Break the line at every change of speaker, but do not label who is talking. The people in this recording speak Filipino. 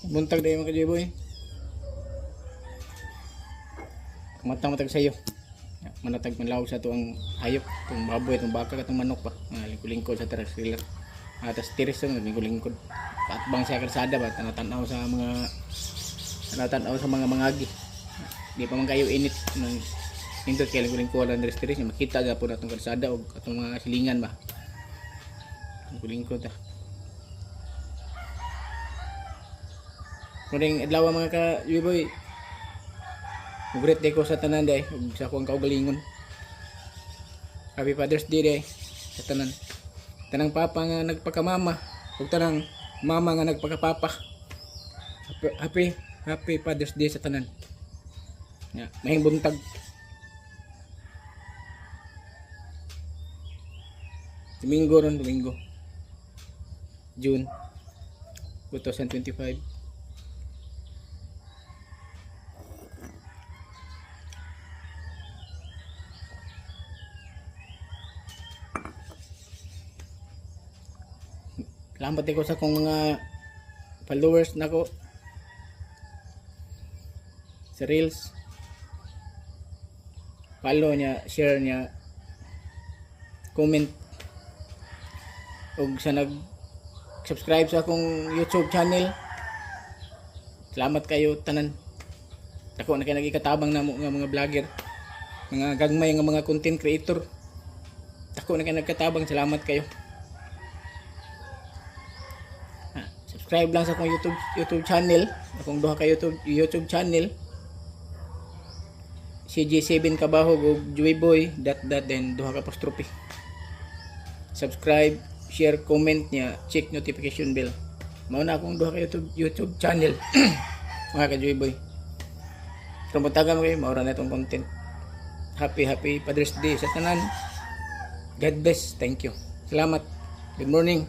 Buntag dahil mga ka-Joy Boy. Kamatang-matag sa'yo. Manatag manlawag sa ito ang hayop. Itong baboy, itong baka, itong manok pa. Lingkod-lingkod sa trailer. Atas tiris ito, lingkod-lingkod. Patbang sa karsada ba? Tanatanaw sa mga mangagi. Di pa man kayo init. Nindot kaya lingkod-lingkod ang tiris. Makita ka po na itong karsada o itong mga silingan ba. Lingkod-lingkod ah. Kuning adlaw mga ka-Joy Boy. Great day ko sa tanan day, ug sa akong kaugalingon. Happy Father's Day day sa tanan. Tanang papa nga nagpakamama, ug tanang mama nga nagpakapapa. Happy Father's Day sa tanan. Ya, mahing buntag. Domingo. June 2025. Salamat ko sa akong mga followers nako sa Reels. Follow niya, share niya, comment. Ug sa nag-subscribe sa akong YouTube channel. Salamat kayo tanan. Ako na kay nagikatabang namo nga mga vlogger, mga gagmay nga mga content creator. Ako na kay nagkatabang, salamat kayo. Subscribe lang sa akong YouTube channel, akong duha ka YouTube channel. CJ7 Kabahog ug Joy Boy then duha ka apostrophe. Subscribe, share, comment niya, check notification bell. Mao na akong duha ka YouTube channel. Mga ka Joy Boy. Kamuntagan mo kayo, maura na itong content. Happy Father's Day sa tanan. God bless, thank you. Salamat. Good morning.